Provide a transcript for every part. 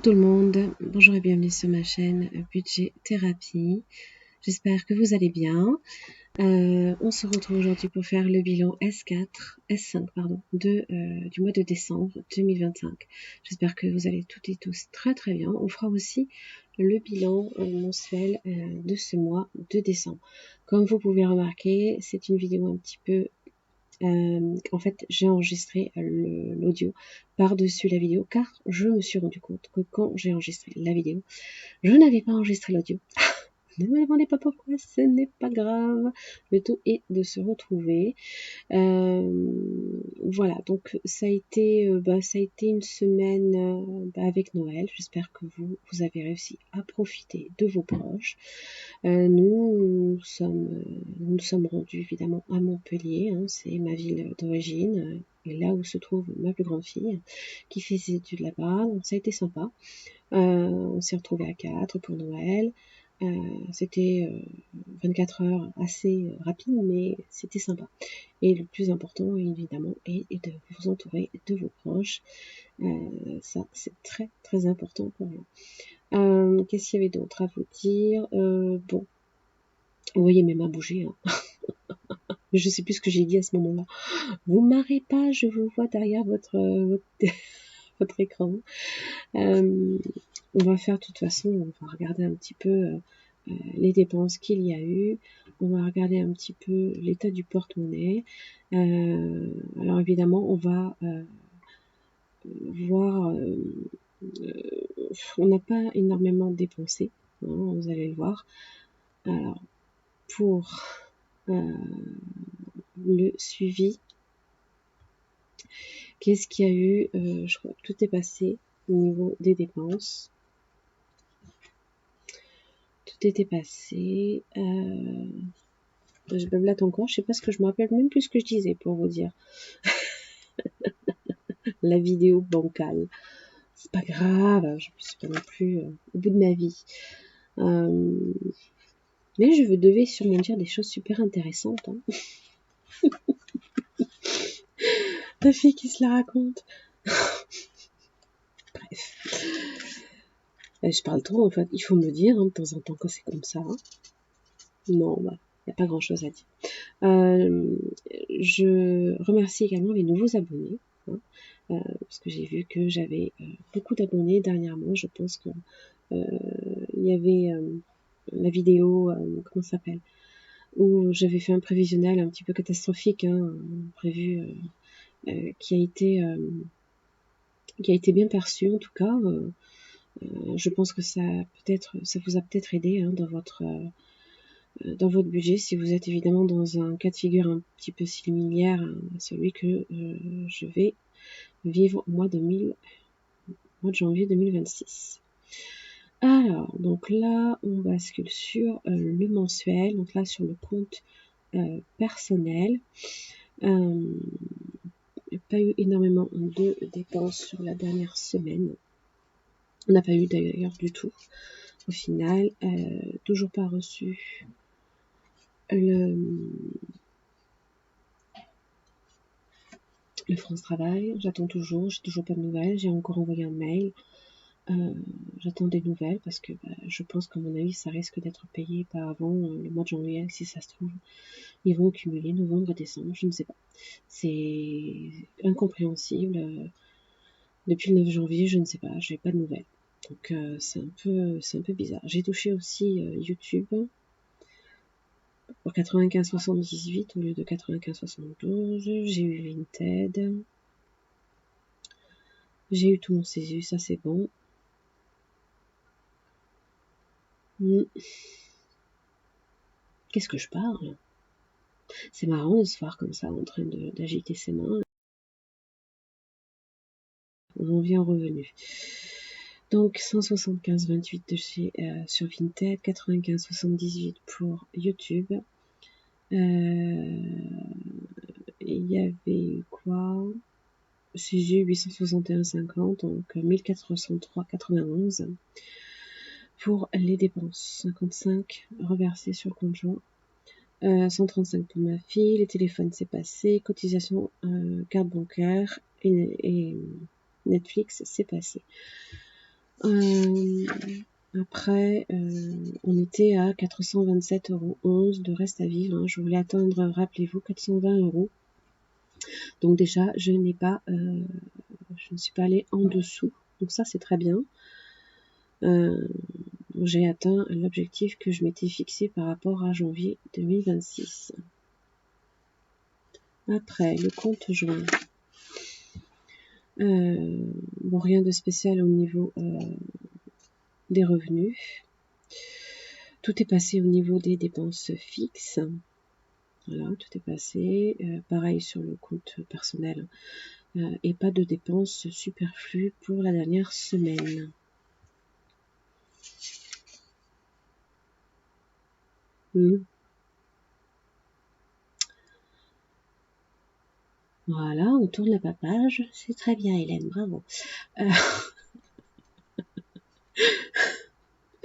Coucou tout le monde, bonjour et bienvenue sur ma chaîne Budget Thérapie. J'espère que vous allez bien. On se retrouve aujourd'hui pour faire le bilan S5 du mois de décembre 2025. J'espère que vous allez toutes et tous très très bien. On fera aussi le bilan mensuel de ce mois de décembre. Comme vous pouvez remarquer, c'est une vidéo un petit peu en fait, j'ai enregistré l'audio par-dessus la vidéo car je me suis rendu compte que quand j'ai enregistré la vidéo, je n'avais pas enregistré l'audio. Ne me demandez pas pourquoi, ce n'est pas grave. Le tout est de se retrouver. Voilà, donc ça a été une semaine avec Noël. J'espère que vous avez réussi à profiter de vos proches. Nous nous sommes rendus évidemment à Montpellier, hein, c'est ma ville d'origine, et là où se trouve ma plus grande fille, qui fait ses études là-bas. Donc ça a été sympa. On s'est retrouvés à 4 pour Noël. C'était 24 heures assez rapide, mais c'était sympa. Et le plus important, évidemment, est de vous entourer de vos proches. Ça, c'est très très important pour moi. Qu'est-ce qu'il y avait d'autre à vous dire? Bon, vous voyez mes mains bouger. Hein. Je sais plus ce que j'ai dit à ce moment-là. Vous marrez pas, je vous vois derrière votre écran. On va faire de toute façon, on va regarder un petit peu les dépenses qu'il y a eu. On va regarder un petit peu l'état du porte-monnaie. Alors évidemment, on va voir. On n'a pas énormément dépensé, hein, vous allez le voir. Alors, pour le suivi, qu'est-ce qu'il y a eu? Je crois que tout est passé au niveau des dépenses. Tout était passé. Je blablate encore, je sais pas ce que je me rappelle même plus ce que je disais pour vous dire. La vidéo bancale. C'est pas grave, je suis pas non plus au bout de ma vie. Mais je devais sûrement dire des choses super intéressantes. Hein. La fille qui se la raconte. Bref. Je parle trop en fait. Il faut me dire hein, de temps en temps quand c'est comme ça. Hein. Non, bah, il n'y a pas grand chose à dire. Je remercie également les nouveaux abonnés. Hein, parce que j'ai vu que j'avais beaucoup d'abonnés dernièrement. Je pense que il y avait la vidéo, comment ça s'appelle, où j'avais fait un prévisionnel un petit peu catastrophique, hein, prévu, qui a été bien perçu en tout cas. Je pense que ça vous a peut-être aidé hein, dans votre budget, si vous êtes évidemment dans un cas de figure un petit peu similaire à celui que je vais vivre au mois de janvier 2026. Alors, donc là, on bascule sur le mensuel, donc là sur le compte personnel. Il n'y a pas eu énormément de dépenses sur la dernière semaine. On n'a pas eu d'ailleurs du tout. Au final, toujours pas reçu le France Travail. J'attends toujours, j'ai toujours pas de nouvelles. J'ai encore envoyé un mail. J'attends des nouvelles parce que je pense qu'à mon avis ça risque d'être payé pas avant le mois de janvier si ça se trouve. Ils vont cumuler novembre et décembre, je ne sais pas. C'est incompréhensible. Depuis le 9 janvier, je ne sais pas, j'ai pas de nouvelles. Donc c'est un peu bizarre. J'ai touché aussi YouTube pour 95,78 au lieu de 95,72. J'ai eu Vinted. J'ai eu tout mon CESU, ça c'est bon. Qu'est-ce que je parle? C'est marrant de se voir comme ça en train d'agiter ses mains. On vient en revenu. Donc 175,28 de chez sur Vinted, 95,78 pour YouTube. Il y avait quoi? CG 861,50, donc 1403,91 pour les dépenses. 55 reversées sur le compte joint. 135 pour ma fille, les téléphones c'est passé, cotisation carte bancaire et Netflix c'est passé. Euh, Après, on était à 427,11 € de reste à vivre. Hein. Je voulais atteindre, rappelez-vous, 420 €. Donc déjà, je ne suis pas allée en dessous. Donc ça, c'est très bien. J'ai atteint l'objectif que je m'étais fixé par rapport à janvier 2026. Après, le compte joint. Bon, rien de spécial au niveau des revenus. Tout est passé au niveau des dépenses fixes. Voilà, tout est passé. Pareil sur le compte personnel. Et pas de dépenses superflues pour la dernière semaine. Voilà, on tourne la page. C'est très bien, Hélène, bravo.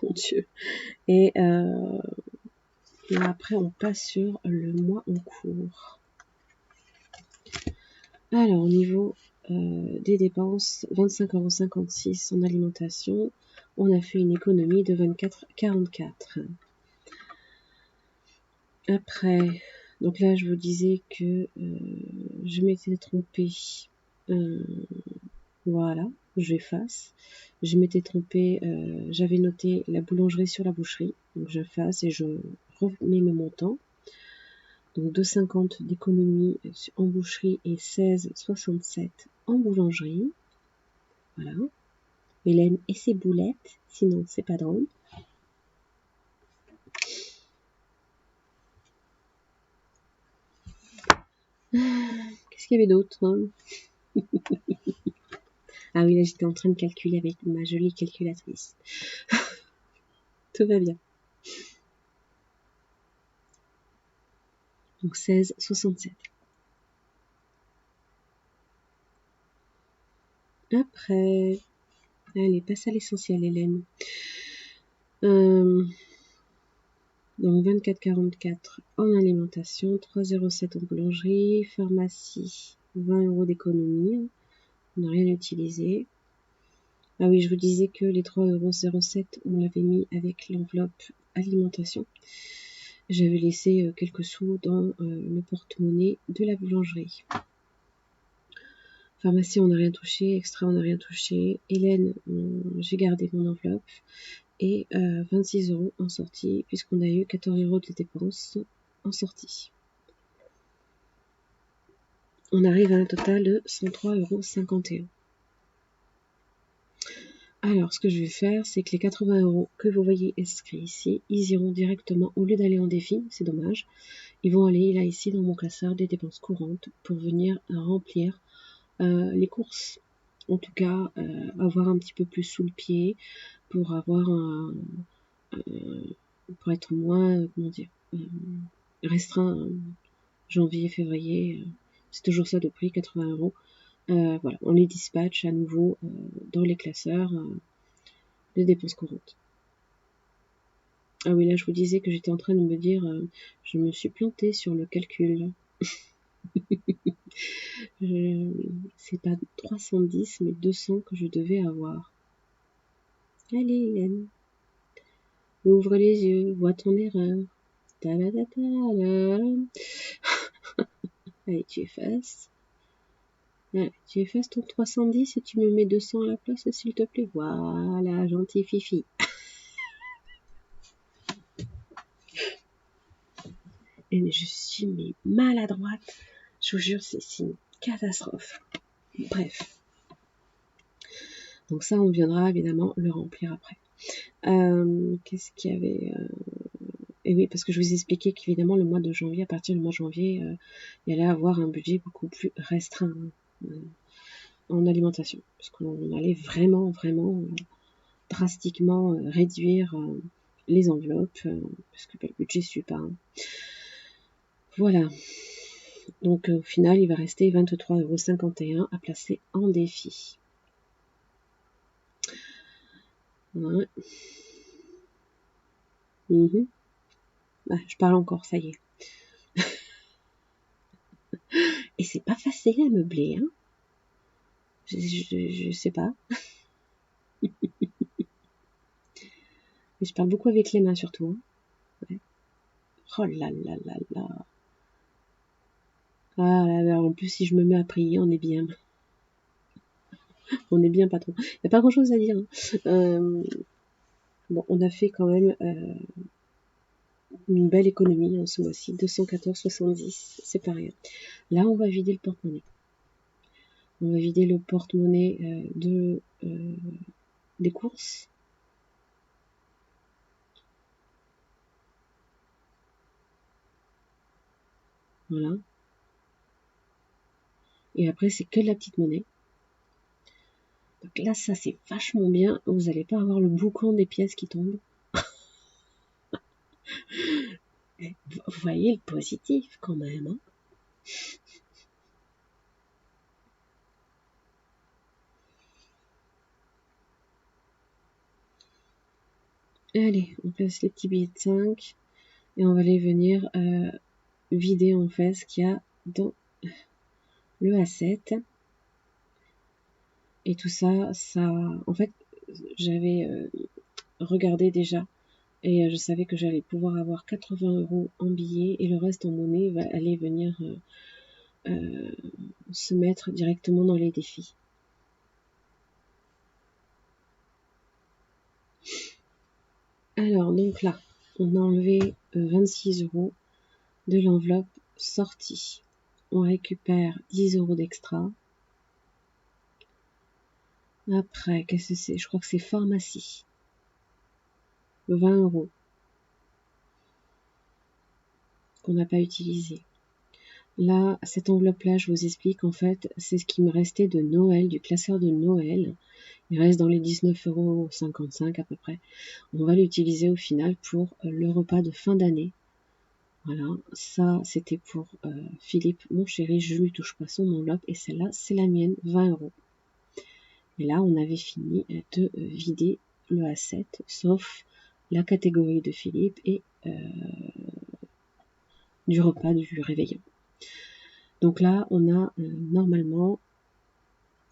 Mon Dieu. Et après, on passe sur le mois en cours. Alors, au niveau des dépenses, 25,56 € en alimentation. On a fait une économie de 24,44 €. Après, donc là, je vous disais que je m'étais trompée. Voilà, j'efface. Je m'étais trompée, j'avais noté la boulangerie sur la boucherie. Donc j'efface et je remets mes montants. Donc 2,50 € d'économie en boucherie et 16,67 € en boulangerie. Voilà. Hélène et ses boulettes, sinon c'est pas drôle. Qu'est-ce qu'il y avait d'autre, hein? Ah oui, là j'étais en train de calculer avec ma jolie calculatrice. Tout va bien. Donc 16,67. Après, allez, passe à l'essentiel, Hélène. Donc 24,44 € en alimentation, 3,07 € en boulangerie, pharmacie, 20 € d'économie. On n'a rien utilisé. Ah oui, je vous disais que les 3,07 €, on l'avait mis avec l'enveloppe alimentation. J'avais laissé quelques sous dans le porte-monnaie de la boulangerie. Pharmacie, on n'a rien touché. Extra, on n'a rien touché. Hélène, j'ai gardé mon enveloppe. Et 26 € en sortie, puisqu'on a eu 14 € de dépenses en sortie. On arrive à un total de 103,51 €. Alors, ce que je vais faire, c'est que les 80 € que vous voyez inscrits ici, ils iront directement, au lieu d'aller en défi, c'est dommage, ils vont aller là ici dans mon classeur des dépenses courantes pour venir remplir les courses. En tout cas, avoir un petit peu plus sous le pied pour avoir pour être moins, comment dire, restreint. Janvier, février, c'est toujours ça de prix, 80 €. Voilà, on les dispatche à nouveau dans les classeurs de dépenses courantes. Ah oui, là je vous disais que j'étais en train de me dire, je me suis plantée sur le calcul. C'est pas 310 mais 200 que je devais avoir. Allez Hélène, ouvre les yeux, vois ton erreur. Allez, tu effaces. Voilà, tu effaces ton 310 et tu me mets 200 à la place, s'il te plaît. Voilà, gentil fifi. Et mais je suis maladroite. Je vous jure, c'est une catastrophe. Bref. Donc ça, on viendra évidemment le remplir après. Qu'est-ce qu'il y avait Et oui, parce que je vous ai expliqué qu'évidemment, le mois de janvier, à partir du mois de janvier, il y allait avoir un budget beaucoup plus restreint en alimentation. Parce qu'on allait vraiment, vraiment drastiquement réduire les enveloppes, parce que le budget ne suit pas. Hein. Voilà. Donc au final, il va rester 23,51 € à placer en défi. Ouais. Ah, je parle encore, ça y est. Et c'est pas facile à meubler, hein. Je sais pas. Mais je parle beaucoup avec les mains surtout. Hein. Ouais. Oh là là là là. Ah là là, en plus si je me mets à prier, on est bien. On est bien patron. Il n'y a pas grand chose à dire. Hein. Bon, on a fait quand même une belle économie ce mois-ci, 214,70, c'est pas rien. Là, on va vider le porte-monnaie. On va vider le porte-monnaie des courses. Voilà. Et après, c'est que de la petite monnaie. Donc là, ça, c'est vachement bien. Vous n'allez pas avoir le boucan des pièces qui tombent. Vous voyez le positif quand même. Hein. Allez, on place les petits billets de 5 et on va aller venir vider en fait ce qu'il y a dans le A7. Et tout ça, en fait, j'avais regardé déjà et je savais que j'allais pouvoir avoir 80 € en billets et le reste en monnaie va aller venir se mettre directement dans les défis. Alors, donc là, on a enlevé 26 € de l'enveloppe sortie. On récupère 10 € d'extra. Après, qu'est-ce que c'est? Je crois que c'est pharmacie. 20 € qu'on n'a pas utilisé. Là, cette enveloppe-là, je vous explique, en fait, c'est ce qui me restait de Noël, du classeur de Noël. Il reste dans les 19,55 € à peu près. On va l'utiliser au final pour le repas de fin d'année. Voilà, ça c'était pour Philippe, mon chéri, je lui touche pas son enveloppe. Et celle-là, c'est la mienne, 20 €. Et là, on avait fini de vider le A7, sauf la catégorie de Philippe et du repas du réveillon. Donc là, on a normalement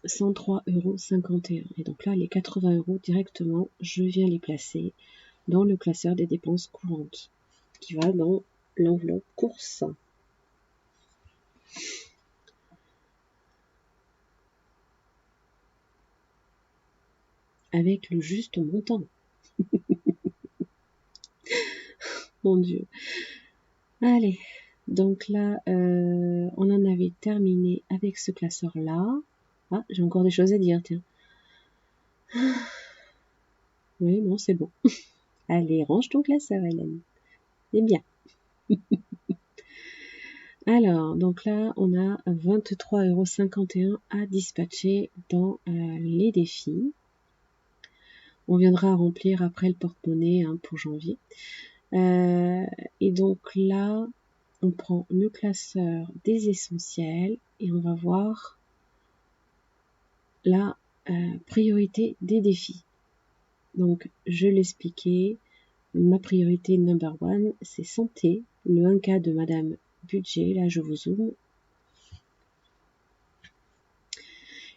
103,51 €. Et donc là, les 80 € directement, je viens les placer dans le classeur des dépenses courantes, qui va dans l'enveloppe course. Avec le juste montant. Mon Dieu. Allez, donc là, on en avait terminé avec ce classeur-là. Ah, j'ai encore des choses à dire, tiens. Oui, non, c'est bon. Allez, range ton classeur, Hélène. C'est bien. Alors, donc là, on a 23,51 € à dispatcher dans les défis. On viendra remplir après le porte-monnaie pour janvier. Et donc là, on prend le classeur des essentiels et on va voir la priorité des défis. Donc, je l'expliquais, ma priorité number one, c'est santé, le 1K de Madame Budget, là je vous zoome.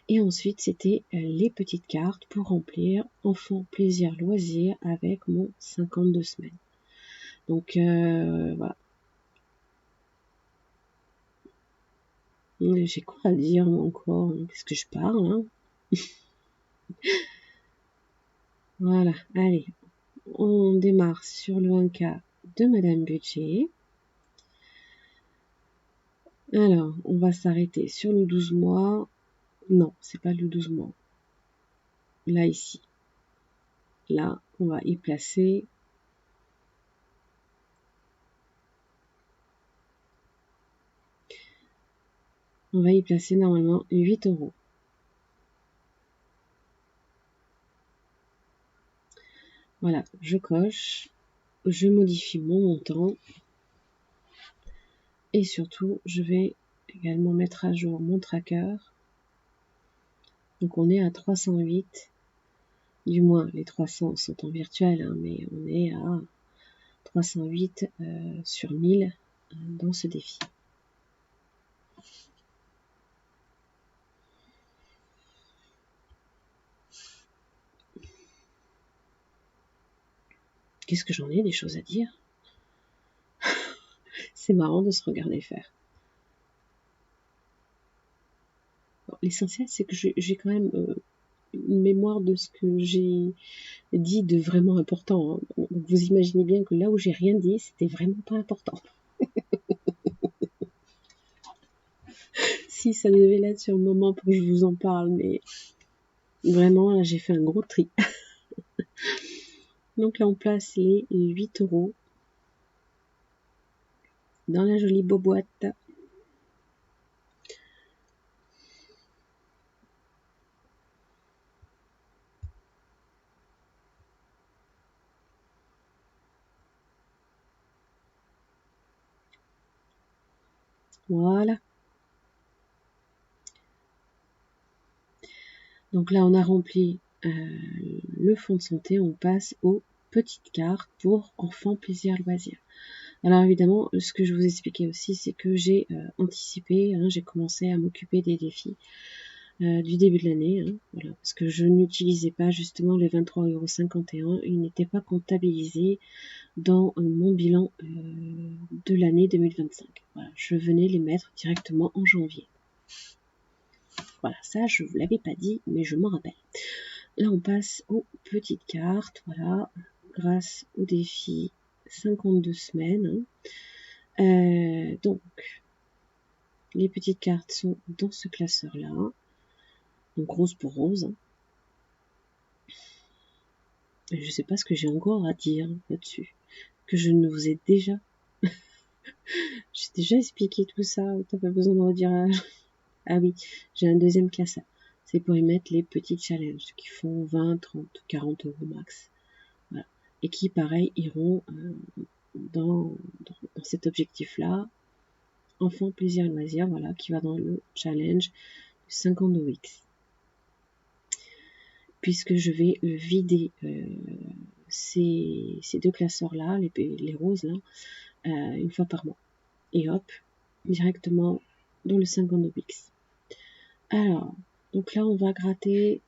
Et ensuite, c'était les petites cartes pour remplir enfant, plaisir, loisir avec mon 52 semaines. Donc, voilà. J'ai quoi à dire encore? Qu'est-ce que je parle hein. Voilà, allez, on démarre sur le 1K de Madame Budget. Alors, on va s'arrêter sur le 12 mois. Non, c'est pas le 12 mois. Là, ici. Là, on va y placer. On va y placer normalement 8 €. Voilà, je coche. Je modifie mon montant. Et surtout, je vais également mettre à jour mon tracker. Donc, on est à 308. Du moins, les 300 sont en virtuel, hein, mais on est à 308 sur 1000 dans ce défi. qu'est-ce que j'en ai des choses à dire. C'est marrant de se regarder faire. Bon, l'essentiel, c'est que j'ai quand même une mémoire de ce que j'ai dit de vraiment important. Hein. Donc vous imaginez bien que là où j'ai rien dit, c'était vraiment pas important. Si ça devait l'être sur le moment pour que je vous en parle, mais vraiment là j'ai fait un gros tri. Donc là on place les 8 € dans la jolie boîte. Voilà. Donc là on a rempli le fonds de santé, on passe aux petites cartes pour enfants, plaisir, loisirs. Alors évidemment, ce que je vous expliquais aussi, c'est que j'ai anticipé, hein, j'ai commencé à m'occuper des défis du début de l'année, hein, voilà, parce que je n'utilisais pas justement les 23,51 €, ils n'étaient pas comptabilisés dans mon bilan de l'année 2025. Voilà, je venais les mettre directement en janvier. Voilà, ça je vous l'avais pas dit, mais je m'en rappelle. Là on passe aux petites cartes, voilà, grâce au défi 52 semaines. Donc, les petites cartes sont dans ce classeur-là. Donc rose pour rose. Et je sais pas ce que j'ai encore à dire là-dessus. Que je ne vous ai déjà... j'ai déjà expliqué tout ça. T'as pas besoin de redire... Ah oui, j'ai un deuxième classeur. C'est pour y mettre les petits challenges qui font 20, 30, 40 € max. Voilà. Et qui, pareil, iront dans cet objectif-là. Enfant, plaisir et loisir, voilà, qui va dans le challenge 50 weeks. Puisque je vais vider ces deux classeurs-là, les roses là, une fois par mois. Et hop, directement dans le 50 Obix. Alors, donc là on va gratter.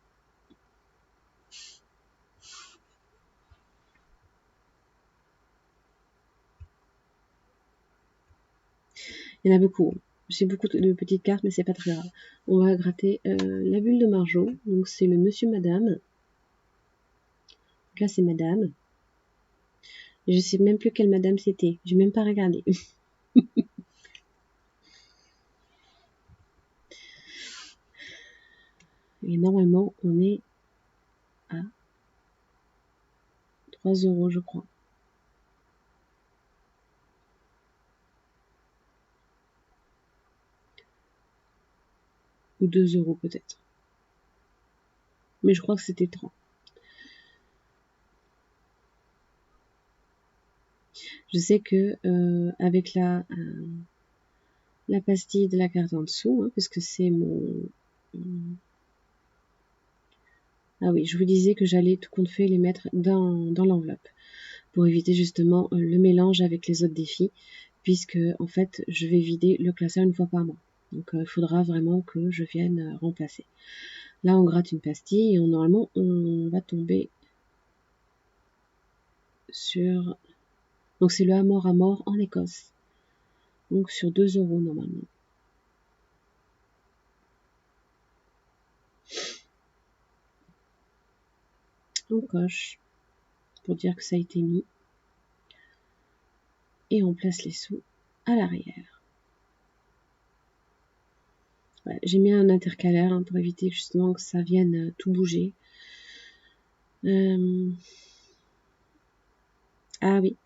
Il y en a beaucoup. J'ai beaucoup de petites cartes, mais c'est pas très grave. On va gratter la bulle de Marjo. Donc c'est le monsieur madame. Donc là c'est madame. Je sais même plus quelle madame c'était. J'ai même pas regardé. Et normalement on est à 3 € je crois. Ou 2 € peut-être. Mais je crois que c'était 3. Je sais que avec la pastille de la carte en dessous, hein, parce que c'est mon... Ah oui, je vous disais que j'allais tout compte fait les mettre dans l'enveloppe pour éviter justement le mélange avec les autres défis, puisque en fait je vais vider le classeur une fois par mois. Donc il faudra vraiment que je vienne remplacer. Là on gratte une pastille et normalement on va tomber sur... Donc c'est le à mort en Écosse. Donc sur 2 € normalement. On coche pour dire que ça a été mis. Et on place les sous à l'arrière. Voilà, j'ai mis un intercalaire hein, pour éviter justement que ça vienne tout bouger. Ah oui.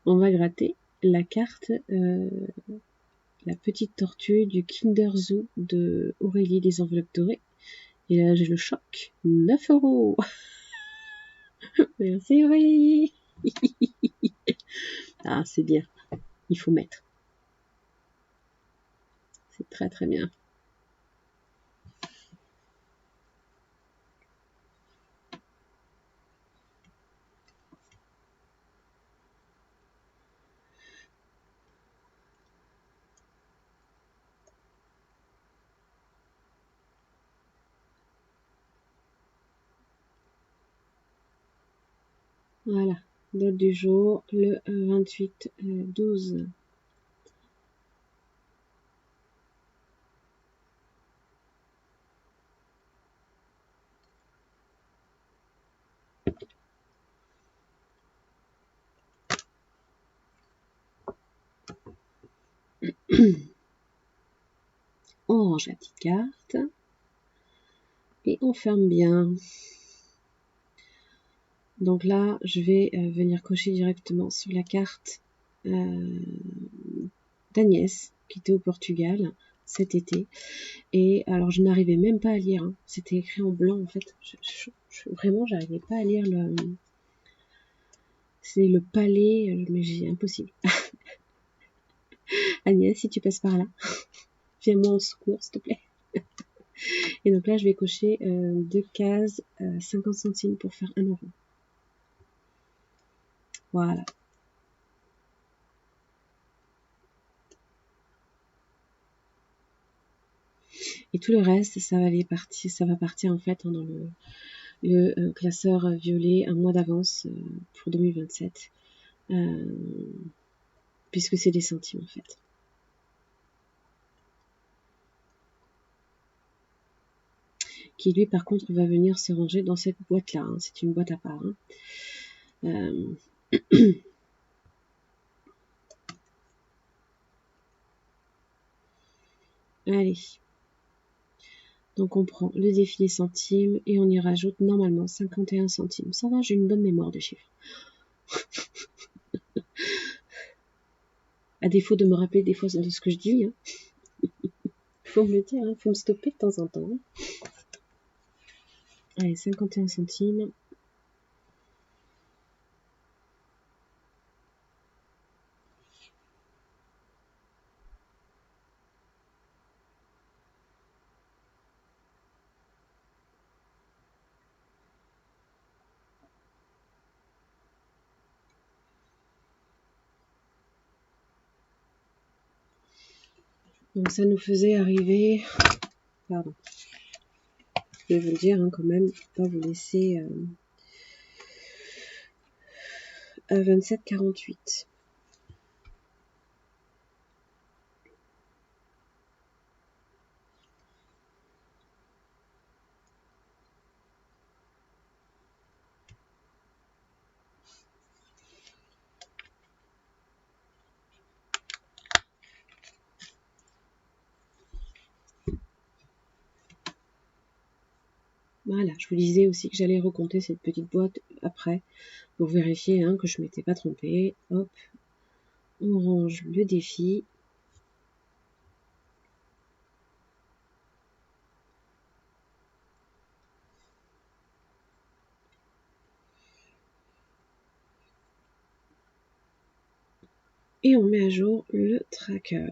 On va gratter la carte, la petite tortue du Kinder Zoo de Aurélie des enveloppes dorées. Et là, j'ai le choc. 9 €. Merci Aurélie. Ah, c'est bien. Il faut mettre. C'est très très bien. Voilà, date du jour, le 28-12. On range la petite carte et on ferme bien. Donc là, je vais venir cocher directement sur la carte d'Agnès, qui était au Portugal cet été. Et alors, je n'arrivais même pas à lire. Hein. C'était écrit en blanc, en fait. Vraiment, j'arrivais pas à lire le... C'est le palais, mais j'ai impossible. Agnès, si tu passes par là, viens-moi en secours, s'il te plaît. Et donc là, je vais cocher 2 cases 50 centimes pour faire 1 euro. Voilà. Et tout le reste, ça va partir en fait dans le classeur violet un mois d'avance pour 2027. Puisque c'est des centimes en fait. Qui lui par contre va venir se ranger dans cette boîte là, hein. C'est une boîte à part. Hein. Allez. Donc on prend le défilé centimes et on y rajoute normalement 51 centimes. Ça va, j'ai une bonne mémoire de chiffres. À défaut de me rappeler des fois de ce que je dis. Hein. Faut me le dire, hein. Faut me stopper de temps en temps. Hein. Allez, 51 centimes. Donc ça nous faisait arriver... Pardon. Je vais vous le dire hein, quand même, pour pas vous laisser à 27,48. Voilà, je vous disais aussi que j'allais recompter cette petite boîte après pour vérifier hein, que je ne m'étais pas trompée. Hop, on range le défi. Et on met à jour le tracker.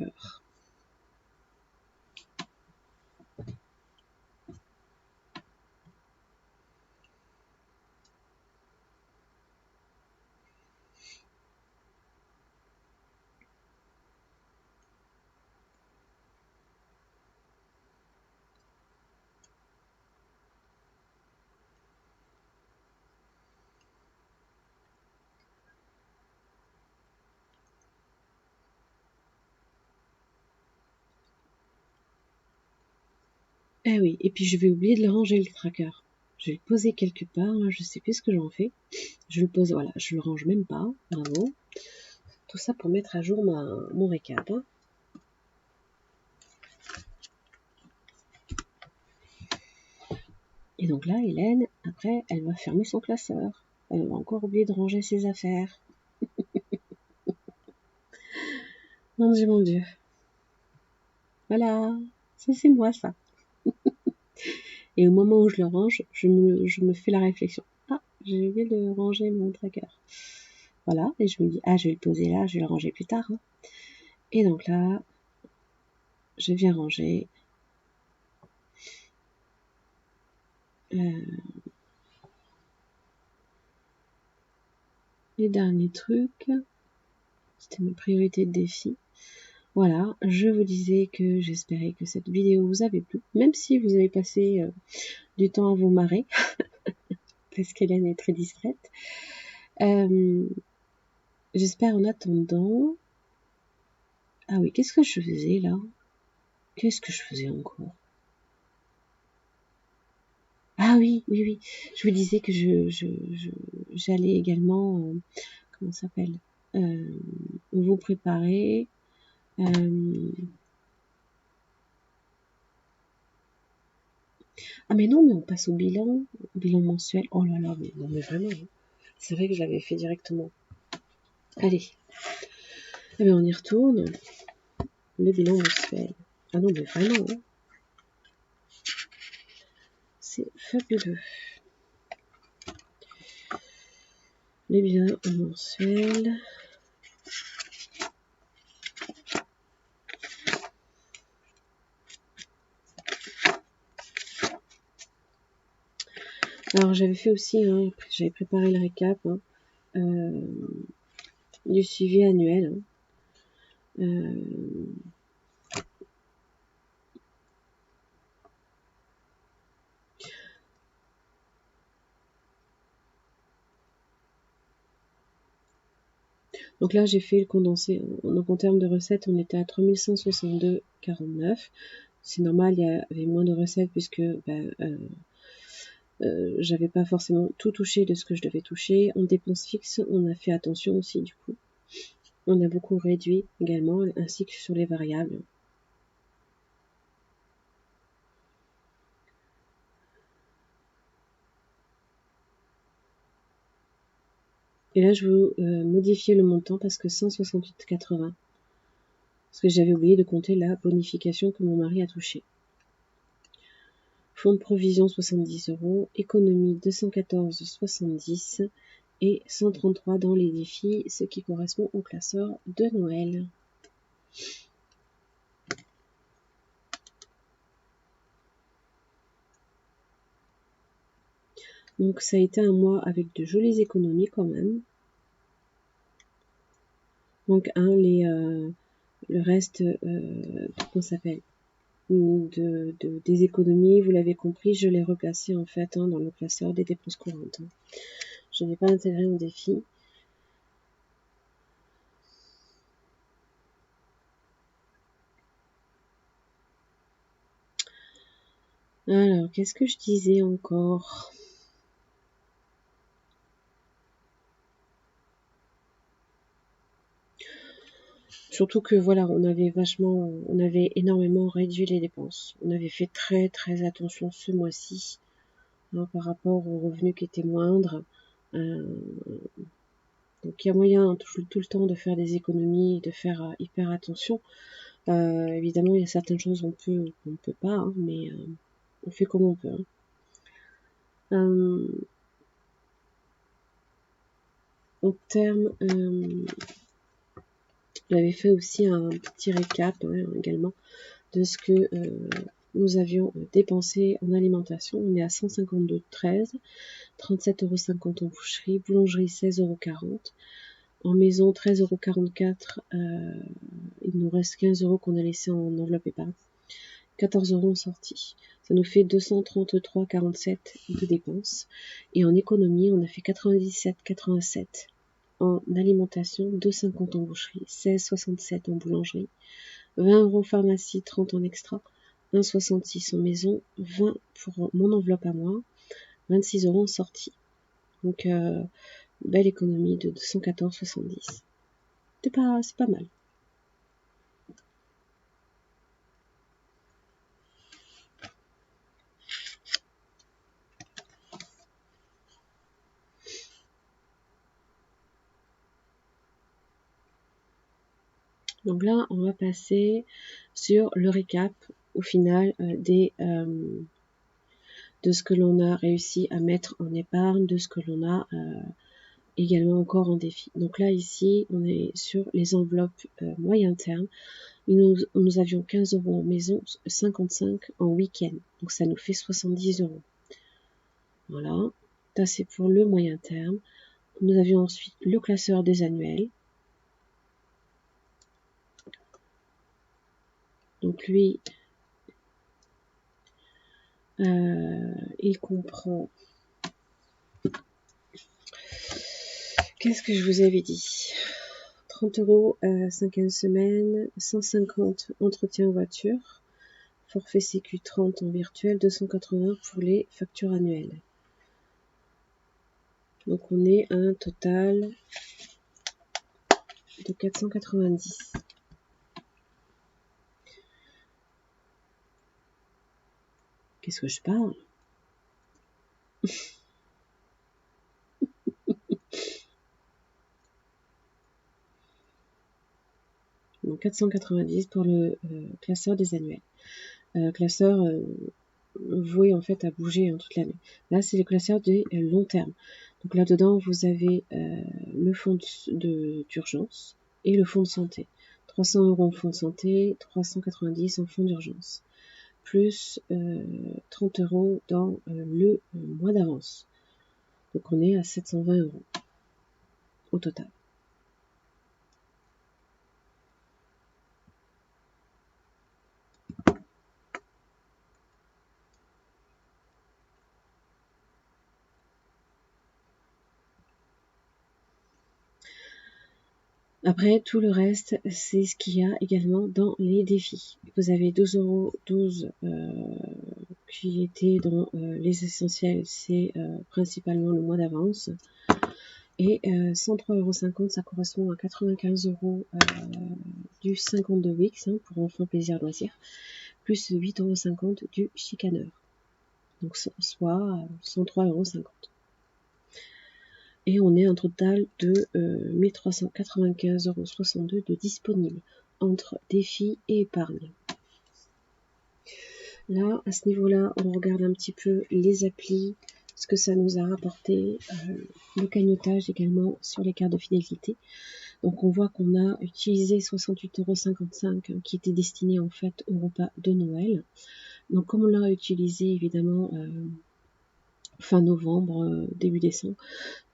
Ah oui, et puis je vais oublier de le ranger le tracker. Je vais le poser quelque part, là, je sais plus ce que j'en fais. Je le pose, voilà, je le range même pas, bravo. Tout ça pour mettre à jour mon récap. Hein. Et donc là, Hélène, après, elle va fermer son classeur. Elle va encore oublier de ranger ses affaires. Mon Dieu, mon Dieu. Voilà, ça c'est moi ça. Et au moment où je le range, je me fais la réflexion. Ah, j'ai oublié de ranger mon tracker. Voilà, et je me dis, ah, je vais le poser là, je vais le ranger plus tard. Hein. Et donc là, je viens ranger les derniers trucs. C'était mes priorités de défi. Voilà, je vous disais que j'espérais que cette vidéo vous avait plu, même si vous avez passé du temps à vous marrer, parce qu'Hélène est très distraite. J'espère en attendant... Ah oui, qu'est-ce que je faisais là? Qu'est-ce que je faisais encore? Ah oui, oui, oui. Je vous disais que j'allais également, comment ça s'appelle, vous préparer. Ah mais non, mais on passe au bilan mensuel. Oh là là, mais non, mais vraiment. Hein. C'est vrai que je l'avais fait directement. Allez. Eh bien, on y retourne. Le bilan mensuel. Ah non, mais vraiment. Hein. C'est fabuleux. Les bilans mensuels. Alors j'avais fait aussi, hein, j'avais préparé le récap hein, du suivi annuel. Hein. Donc là j'ai fait le condensé. Donc en termes de recettes, on était à 3162,49. C'est normal, il y avait moins de recettes puisque j'avais pas forcément tout touché de ce que je devais toucher. En dépenses fixes, on a fait attention aussi du coup. On a beaucoup réduit également, ainsi que sur les variables. Et là, je veux modifier le montant parce que 168,80. Parce que j'avais oublié de compter la bonification que mon mari a touchée. Fonds de provision 70 €, économie 214,70 et 133 dans les défis, ce qui correspond au classeur de Noël. Donc ça a été un mois avec de jolies économies quand même. Donc le reste, comment ça s'appelle des économies, vous l'avez compris, je l'ai replacé en fait dans le classeur des dépenses courantes. Je n'ai pas intégré en défi. Alors, qu'est-ce que je disais encore? Surtout que voilà, on avait énormément réduit les dépenses. On avait fait très très attention ce mois-ci par rapport aux revenus qui étaient moindres. Donc il y a moyen tout le temps de faire des économies, de faire hyper attention. Évidemment, il y a certaines choses qu'on ne peut pas, hein, mais on fait comme on peut. Hein. En termes, j'avais fait aussi un petit récap également de ce que nous avions dépensé en alimentation. On est à 152,13, 37,50 € en boucherie, boulangerie 16,40 €, en maison 13,44 €, il nous reste 15 € qu'on a laissé en enveloppe épargne, 14 € en sortie. Ça nous fait 233,47 € de dépenses. Et en économie, on a fait 97,87 en alimentation, 2,50 € en boucherie, 16,67 € en boulangerie, 20 € pharmacie, 30 € en extra, 1,66 € en maison, 20 € pour mon enveloppe à moi, 26 € en sortie. Donc, belle économie de 214,70. C'est pas mal. Donc là, on va passer sur le récap au final de ce que l'on a réussi à mettre en épargne, de ce que l'on a également encore en défi. Donc là, ici, on est sur les enveloppes moyen terme. Nous avions 15 € en maison, 55 € en week-end. Donc ça nous fait 70 €. Voilà. Ça, c'est pour le moyen terme. Nous avions ensuite le classeur des annuels. Donc lui, il comprend Qu'est-ce que je vous avais dit? 30 € 5e semaine, 150 entretien voiture, forfait sécu 30 en virtuel, 280 pour les factures annuelles. Donc on est à un total de 490. Qu'est-ce que je parle? Donc 490 pour le classeur des annuels. Classeur voué en fait à bouger toute l'année. Là c'est le classeur des long terme. Donc là-dedans vous avez le fonds d'urgence et le fonds de santé. 300 € en fonds de santé, 390 en fonds d'urgence. Plus 30 € dans le mois d'avance. Donc on est à 720 € au total. Après, tout le reste, c'est ce qu'il y a également dans les défis. Vous avez 12,12 € qui était dans les essentiels, c'est principalement le mois d'avance. Et 103,50 €, ça correspond à 95 € du 52 weeks pour enfants plaisir loisir, plus 8,50 € du chicaneur. Donc soit 103,50 €. Et on est un total de 1395,62 € de disponible entre défis et épargne. Là, à ce niveau-là, on regarde un petit peu les applis, ce que ça nous a rapporté, le cagnotage également sur les cartes de fidélité. Donc on voit qu'on a utilisé 68,55 € qui était destiné en fait au repas de Noël. Donc comme on l'a utilisé évidemment fin novembre, début décembre,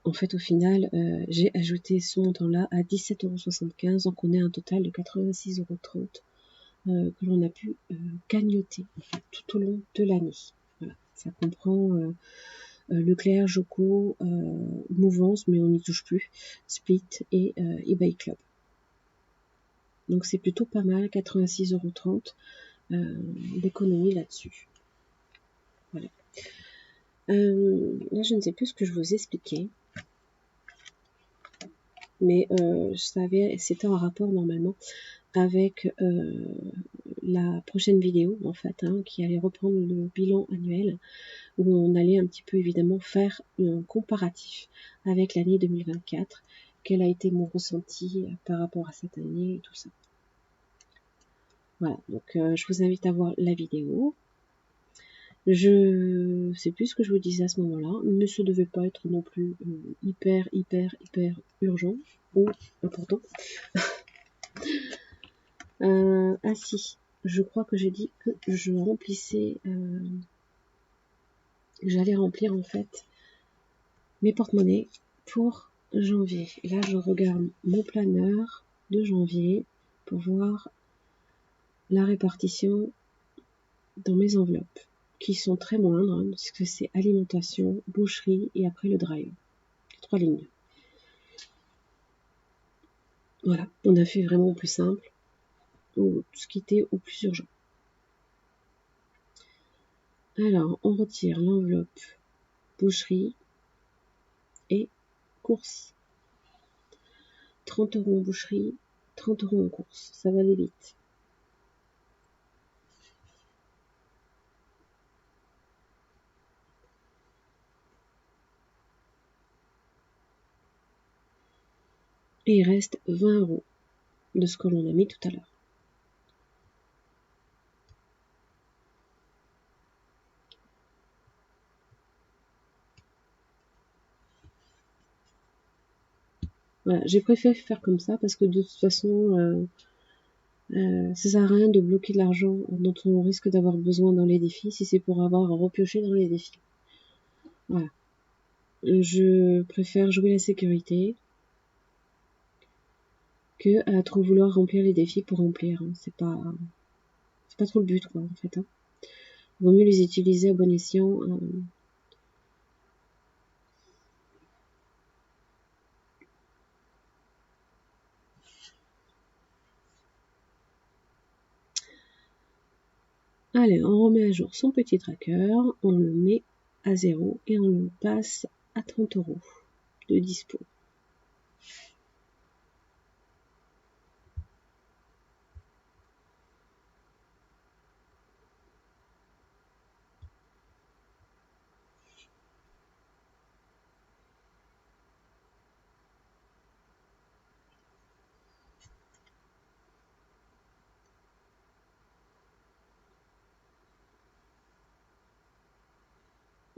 en fait au final j'ai ajouté ce montant-là à 17,75 €, donc on est à un total de 86,30 € que l'on a pu cagnoter en fait, tout au long de l'année. Voilà. Ça comprend Leclerc, Joko, Mouvance, mais on n'y touche plus, Split et eBay Club. Donc c'est plutôt pas mal, 86,30 € d'économie là-dessus. Voilà. Là je ne sais plus ce que je vous expliquais, mais je savais, c'était en rapport normalement avec la prochaine vidéo en fait, qui allait reprendre le bilan annuel, où on allait un petit peu évidemment faire un comparatif avec l'année 2024, quel a été mon ressenti par rapport à cette année et tout ça. Voilà, donc je vous invite à voir la vidéo. Je sais plus ce que je vous disais à ce moment-là, mais ça devait pas être non plus hyper urgent ou important. Ah si, je crois que j'ai dit que je remplissais, j'allais remplir en fait mes porte-monnaies pour janvier. Et là je regarde mon planeur de janvier pour voir la répartition dans mes enveloppes, qui sont très moindres, puisque c'est alimentation, boucherie et après le drive. 3 lignes. Voilà, on a fait vraiment au plus simple, ou ce qui était au plus urgent. Alors, on retire l'enveloppe boucherie et courses. 30 € en boucherie, 30 € en courses. Ça va aller vite. Et il reste 20 € de ce que l'on a mis tout à l'heure. Voilà, j'ai préféré faire comme ça parce que de toute façon, ça sert à rien de bloquer de l'argent dont on risque d'avoir besoin dans les défis si c'est pour avoir à repiocher dans les défis. Voilà. Je préfère jouer la sécurité que à trop vouloir remplir les défis pour remplir. C'est pas trop le but, quoi, en fait. Vaut mieux les utiliser à bon escient. Allez, on remet à jour son petit tracker, on le met à 0 et on le passe à 30 € de dispo.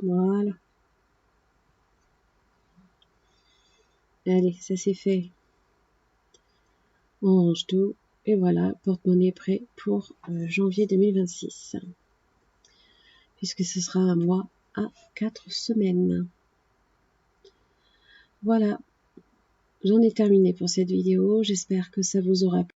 Voilà. Allez, ça c'est fait. On range tout. Et voilà, porte-monnaie prêt pour janvier 2026. Puisque ce sera un mois à 4 semaines. Voilà. J'en ai terminé pour cette vidéo. J'espère que ça vous aura plu.